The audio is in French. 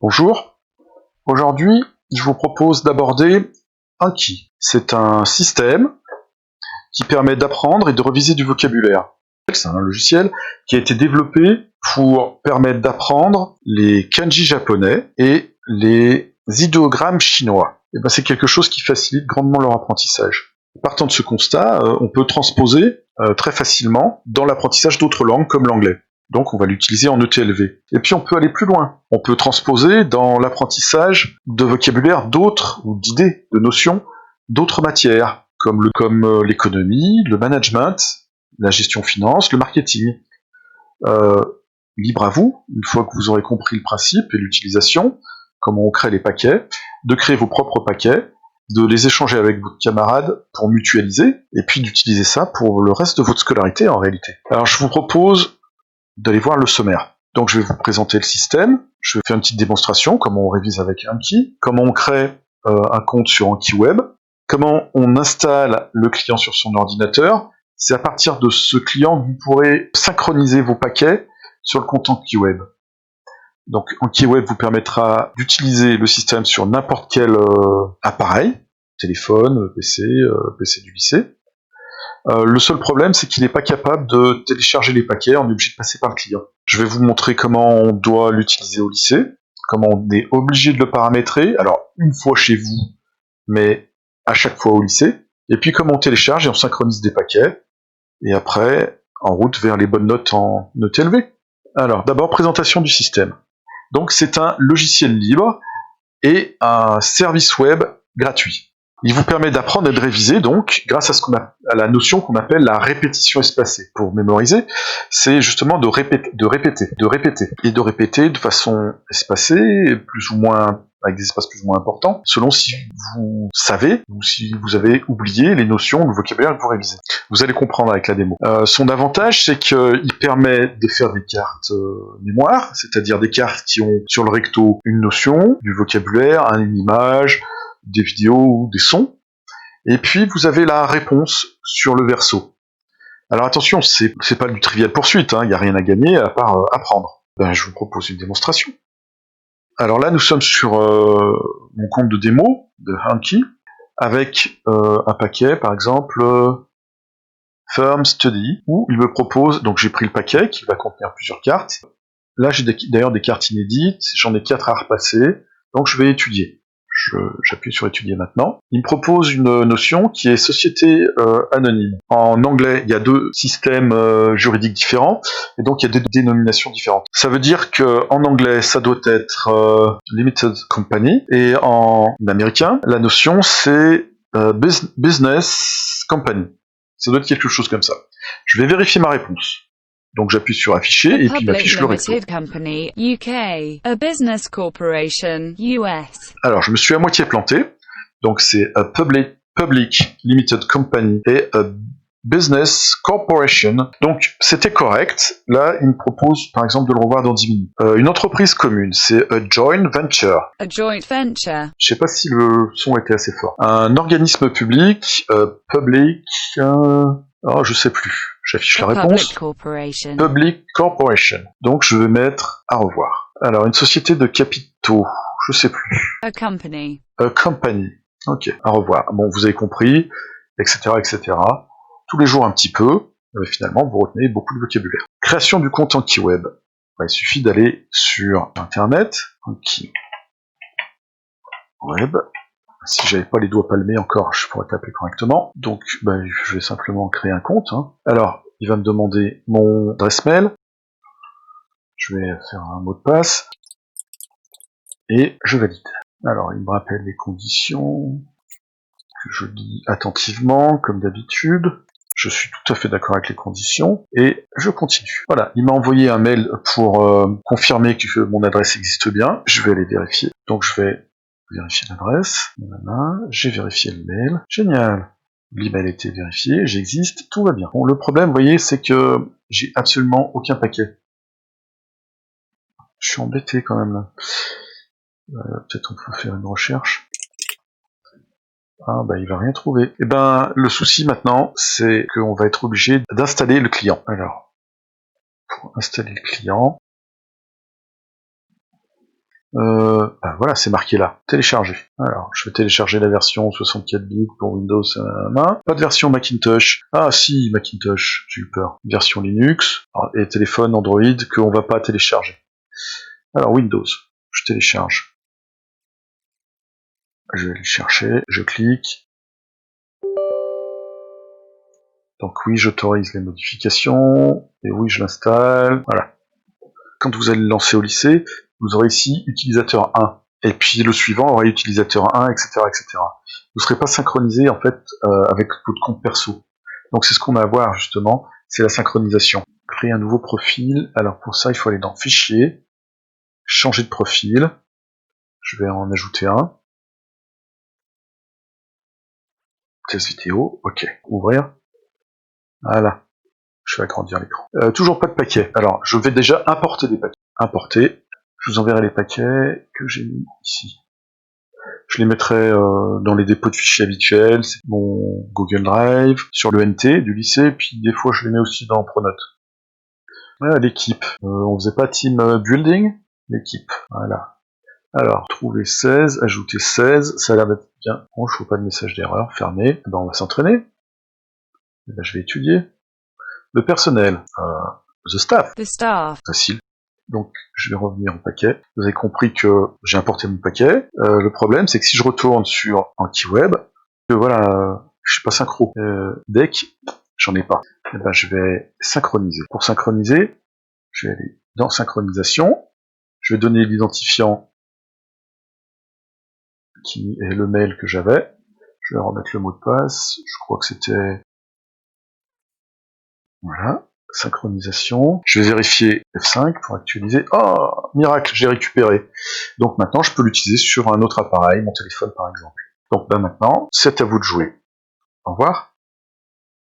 Bonjour, aujourd'hui je vous propose d'aborder Anki. C'est un système qui permet d'apprendre et de reviser du vocabulaire. C'est un logiciel qui a été développé pour permettre d'apprendre les kanji japonais et les idéogrammes chinois. Et ben, c'est quelque chose qui facilite grandement leur apprentissage. Partant de ce constat, on peut transposer très facilement dans l'apprentissage d'autres langues comme l'anglais. Donc on va l'utiliser en ETLV. Et puis on peut aller plus loin. On peut transposer dans l'apprentissage de vocabulaire d'autres, ou d'idées, de notions, d'autres matières, comme l'économie, le management, la gestion finance, le marketing. Libre à vous, une fois que vous aurez compris le principe et l'utilisation, comment on crée les paquets, de créer vos propres paquets, de les échanger avec vos camarades pour mutualiser, et puis d'utiliser ça pour le reste de votre scolarité en réalité. Alors je vous propose d'aller voir le sommaire. Donc je vais vous présenter le système, je vais faire une petite démonstration, comment on révise avec Anki, comment on crée un compte sur Anki Web, comment on installe le client sur son ordinateur. C'est à partir de ce client que vous pourrez synchroniser vos paquets sur le compte Anki Web. Donc Anki Web vous permettra d'utiliser le système sur n'importe quel appareil, téléphone, PC, PC du lycée. Le seul problème, c'est qu'il n'est pas capable de télécharger les paquets, on est obligé de passer par le client. Je vais vous montrer comment on doit l'utiliser au lycée, comment on est obligé de le paramétrer, alors une fois chez vous, mais à chaque fois au lycée, et puis comment on télécharge et on synchronise des paquets, et après, en route vers les bonnes notes en ETLV. Alors, d'abord, présentation du système. Donc, c'est un logiciel libre et un service web gratuit. Il vous permet d'apprendre et de réviser, donc, grâce à la notion qu'on appelle la répétition espacée. Pour mémoriser, c'est justement de répéter, et de répéter de façon espacée, plus ou moins, avec des espaces plus ou moins importants, selon si vous savez, ou si vous avez oublié les notions, le vocabulaire que vous révisez. Vous allez comprendre avec la démo. Son avantage, c'est qu'il permet de faire des cartes mémoire, c'est-à-dire des cartes qui ont sur le recto une notion, du vocabulaire, une image, des vidéos ou des sons, et puis vous avez la réponse sur le verso. Alors attention, c'est pas du trivial poursuite, il n'y a rien à gagner à part apprendre. Je vous propose une démonstration. Alors là, nous sommes sur mon compte de démo de Anki, avec un paquet, par exemple, Firm Study, où il me propose, donc j'ai pris le paquet qui va contenir plusieurs cartes. Là, j'ai d'ailleurs des cartes inédites, j'en ai 4 à repasser, donc je vais étudier. J'appuie sur étudier maintenant. Il me propose une notion qui est société anonyme. En anglais, il y a deux systèmes juridiques différents, et donc il y a des dénominations différentes. Ça veut dire qu'en anglais, ça doit être limited company, et en américain, la notion c'est business company. Ça doit être quelque chose comme ça. Je vais vérifier ma réponse. Donc j'appuie sur afficher et puis il m'affiche le recto. Alors je me suis à moitié planté. Donc c'est a public limited company et a business corporation. Donc c'était correct. Là il me propose par exemple de le revoir dans 10 minutes. Une entreprise commune, c'est a joint venture. Je sais pas si le son était assez fort. Un organisme public, public, je sais plus. J'affiche la réponse. Public Corporation. Donc je vais mettre à revoir. Alors une société de capitaux, je sais plus. A company. A company. Ok, à revoir. Bon, vous avez compris, etc., etc. Tous les jours un petit peu, mais finalement vous retenez beaucoup de vocabulaire. Création du compte Anki Web. Il suffit d'aller sur Internet, Anki Web. Si j'avais pas les doigts palmés encore, je pourrais taper correctement. Donc, je vais simplement créer un compte. Alors, il va me demander mon adresse mail. Je vais faire un mot de passe. Et je valide. Alors, il me rappelle les conditions que je lis attentivement, comme d'habitude. Je suis tout à fait d'accord avec les conditions. Et je continue. Voilà, il m'a envoyé un mail pour confirmer que mon adresse existe bien. Je vais aller vérifier. Donc, je vais vérifier l'adresse, voilà, j'ai vérifié le mail, génial, l'email a été vérifié, j'existe, tout va bien. Bon, le problème, vous voyez, c'est que j'ai absolument aucun paquet. Je suis embêté quand même là. Peut-être on peut faire une recherche. Il va rien trouver. Et le souci maintenant, c'est qu'on va être obligé d'installer le client. Alors, pour installer le client, Ben voilà, c'est marqué là, télécharger. Alors, je vais télécharger la version 64 bits pour Windows. Pas de version Macintosh. Ah si, Macintosh, j'ai eu peur. Version Linux et téléphone Android qu'on va pas télécharger. Alors Windows, je télécharge. Je vais aller chercher, je clique. Donc oui, j'autorise les modifications, et oui, je l'installe. Voilà. Quand vous allez le lancer au lycée, vous aurez ici utilisateur 1. Et puis le suivant aura utilisateur 1, etc., etc. Vous ne serez pas synchronisé en fait avec votre compte perso. Donc c'est ce qu'on a à voir justement, c'est la synchronisation. Créer un nouveau profil. Alors pour ça, il faut aller dans Fichier, changer de profil. Je vais en ajouter un. Test vidéo, ok. Ouvrir. Voilà. Je vais agrandir l'écran. Toujours pas de paquet. Alors, je vais déjà importer des paquets. Importer. Je vous enverrai les paquets que j'ai mis ici. Je les mettrai dans les dépôts de fichiers habituels, c'est mon Google Drive, sur le NT du lycée, puis des fois je les mets aussi dans Pronote. Voilà, l'équipe. On faisait pas team building? L'équipe. Voilà. Alors, trouver 16, ajouter 16, ça a l'air d'être bien. Bon, je ne vois pas de message d'erreur, fermé. Ben, on va s'entraîner. Ben, je vais étudier. Le personnel. The staff. Facile. Donc, je vais revenir au paquet. Vous avez compris que j'ai importé mon paquet. Le problème, c'est que si je retourne sur AntiWeb, que voilà, je suis pas synchro. Deck, j'en ai pas. Et ben, je vais synchroniser. Pour synchroniser, je vais aller dans synchronisation. Je vais donner l'identifiant qui est le mail que j'avais. Je vais remettre le mot de passe. Je crois que c'était... Voilà. Synchronisation. Je vais vérifier F5 pour actualiser. Oh, miracle, j'ai récupéré. Donc maintenant, je peux l'utiliser sur un autre appareil, mon téléphone par exemple. Donc là maintenant, c'est à vous de jouer. Au revoir.